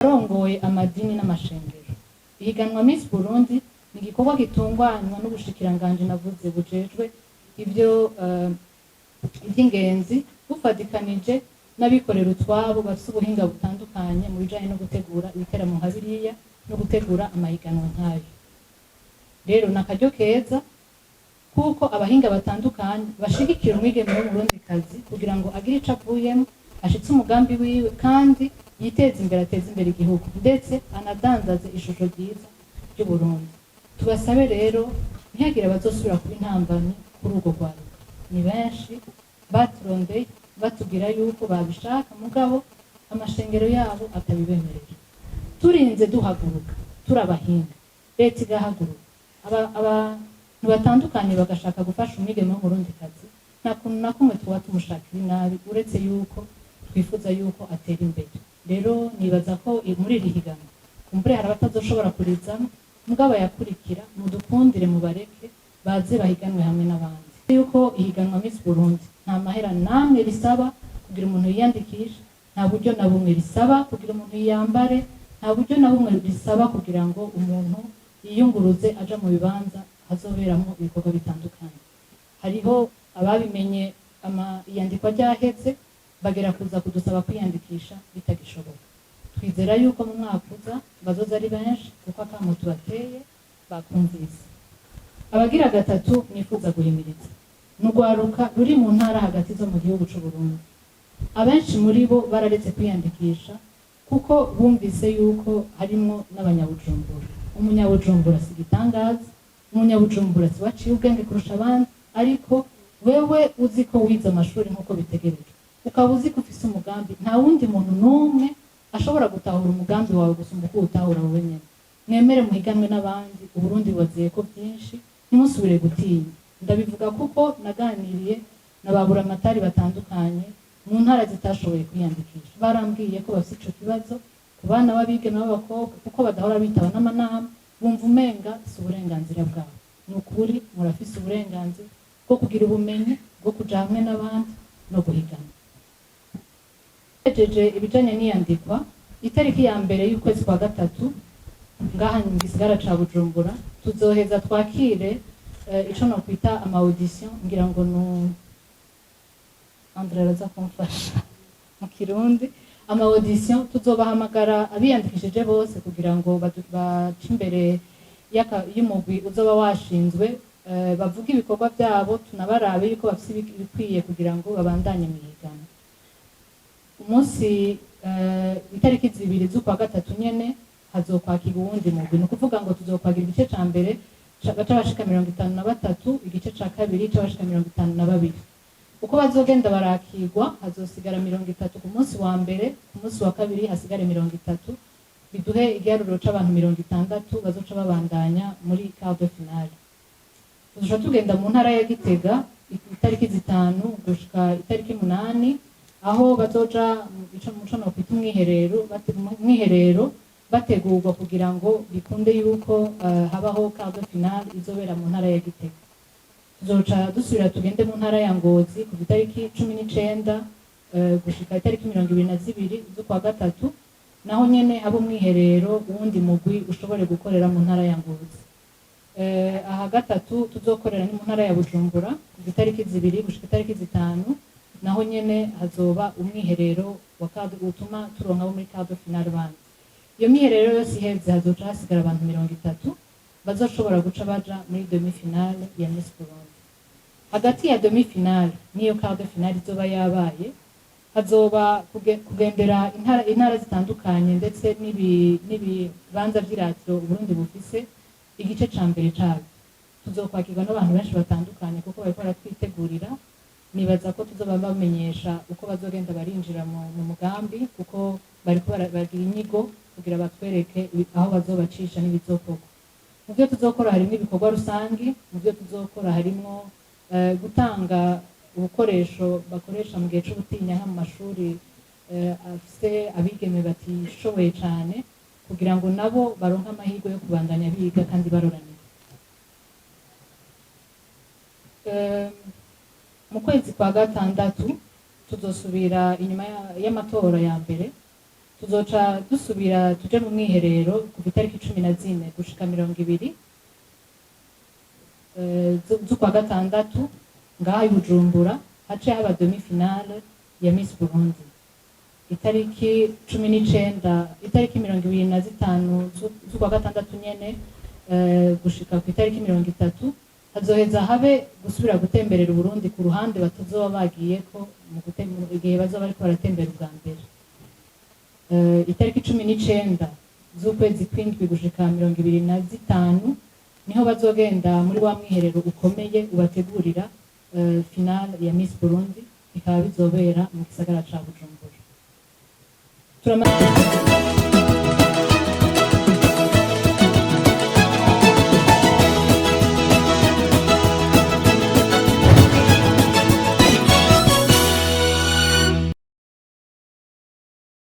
arongoye amadini n'amashengero. Ihiganwa Miss Burundi ni igikorwa gitunganywa n'ubushikiranganje navuze bujejwe iby'ingenzi bufadikanije n'abikorera utwabo bafite ubuhinga butandukanye mu bijanye no gutegura ibiteramo nka biriya no gutegura amahiganwa nk'ayo. Rero nakaryo keza kuko abahinga batandukanye bashigikira umwigeme w'umurundikazi kugira ngo agire ico avuyemo, ashitse umugambi wiwe kandi yiteze imbere, ateze imbere igihugu ndetse anadandaze ishusho ryiza ry'Uburundi. Tubasabe rero ntihagire abazosubira kuba intambamyi kuri urwo rwaruka. Ni benshi baturondeye batubwira yuko babishaka mugabo amashengero yabo atabibemerera. Turinze duhaguruka turabahinga, leta igahaguruka, abantu batandukanye bagashaka gufasha umwigeme w'umurundikazi, nta kuntu na kumwe tuba tumushakira inabi uretse yuko twifuza yuko atera imbere. Rero nibaza ko muri iri higanwa kumbure hari abatazoshobora kurizamo mugabo yakurikira mudukundire mubareke baze bahiganwe hamwe n'abandi. Yuko ihiganwa Miss Burundi nta mahera namwe risaba kugira umuntu yiyandikisha, nta buryo na bumwe risaba kugira umuntu yiyambare, nta buryo na bumwe risaba kugira ngo umuntu yiyunguruze aja mu bibanza hazoberamo ibikorwa bitandukanye. Hariho ababimenye iyandikwa ryaheze bagera kuza kudusaba kwiyandikisha bitagishoboka. Twizera yuko mu mwaka uza bazoza ari benshi kuko akamo tubateye bakumvise. Abagira gatatu nifuza guhimiriza n'urwaruka ruri mu ntara hagati zo mu gihugu c'u Burundi. Abenshi muri bo bararetse kwiyandikisha kuko bumvise yuko harimo n'abanyabujumbura. Umunyabujumbura si igitangaza, umunyabujumbura si waciye ubwenge kurusha abandi, ariko wewe uzi ko wize amashuri nk'uko bitegerejwe, ukaba uzi ko ufise umugambi, nta wundi muntu n'umwe ashobora gutahura umugambi wawe gusumba uko utahura wowe nyene. Mwemere muhiganwe n'abandi, Uburundi bubaziye ko byinshi, ntimusubire gutinya. Ndabivuga kuko naganiriye n'ababura amatari batandukanye mu ntara zitashoboye kwiyandikisha. Barambwiye ko bafite ico kibazo ku bana b'abigeme b'abakobwa kuko badahora bitaba n'amanama, bumva umenga si uburenganzira bwabo. Ni ukuri murafise uburenganzira bwo kugira ubumenyi bwo kuja hamwe n'abandi no guhiganwa. Ejeje ibijanye n'iyandikwa, itariki ya mbere y'ukwezi kwa gatatu ngaha mu gisagara ca Bujumbura tuzoheza twakire ico no kwita ama audition, ngira ngo Andre araza kumfasha mu Kirundi. Ama audition tuzobahamagara abiyandikishije bose kugira ngo bace imbere y'umugwi uzoba washinzwe, bavuga ibikorwa byabo, tunabarabe yuko bafite ibikwiye kugira ngo babandanye mu higanwa. Umunsi itariki 2 z'ukwa gatatu nyene hazokwakirwa uwundi mugwi. Ni ukuvuga ngo tuzokwagira igice ca mbere c'abashika 53, igice ca kabiri c'abashika 52. Uko bazogenda barakirwa hazosigara 30 ku munsi wa mbere, ku munsi wa kabiri hasigare 30, biduhe igiharuro c'abantu 60 bazoca babandanya muri quart de finale. Tuzoca tugenda mu ntara ya Gitega itariki 5 gushika itariki 8, aho bazoja muco no kwita umwiherero bategurwa kugira ngo bikunde yuko habaho quart de finale izobera mu ntara ya Gitega. Tuzoca dusubira tugende mu ntara ya Ngozi ku itariki 19 gushika itariki 22 z'ukwa gatatu, naho nyene abo mwiherero uwundi mugwi ushobore gukorera mu ntara ya Ngozi. Aha gatatu tuzokorera ni mu ntara ya Bujumbura ku itariki 2 gushika itariki 5, naho nyene hazoba umwiherero utuma turonka abo muri quart de finale bandi. Iyo mwiherero yose iheze hazoca hasigara abantu 30 bazoshobora guca baja muri demi finale ya Miss Burundi. Hagati ya demi finale niyo quart de finale izoba yabaye, hazoba kugendera intara zitandukanye ndetse n'ibibanza vy'iratiro Burundi bufise igice ca mbere cabo. Tuzokwakirwa n'abantu benshi batandukanye kuko bariko baratwitegurira. Nibaza ko tuzoba bamenyesha uko bazogenda barinjira mu mugambi kuko bariko baragira inyigo kugira batwereke aho bazobacisha n'ibizokorwa. Mu byo tuzokora harimo ibikorwa rusangi, mu byo tuzokora harimo gutanga ubukoresho bakoresha mu gihe c'ubutinya nko mu mashuri afise abigeme batishoboye cane kugira ngo nabo baronke amahirwe yo kubandanya biga kandi baroranira. Mu kwezi kwa gatandatu tuzosubira inyuma y'amatora ya mbere tuzoca dusubira tuje mu mwiherero kuva itariki 14 gushika 20 z'ukwa gatandatu ngaha i Bujumbura hace haba demi finale ya Miss Burundi. Itariki 19 itariki 25 z'ukwa gatandatu nyene gushika ku itariki 30 hazoheza habe gusubira gutemberera Burundi ku ruhande batazoba bagiye ko mu igihe bazoba bariko baratembera ubwa mbere. Itariki 19 z'ukwezi kw'indwi gushika 25 niho bazogenda muri wa mwiherero ukomeye ubategurira finale ya Miss Burundi, bikaba bizobera mu gisagara ca Bujumbura.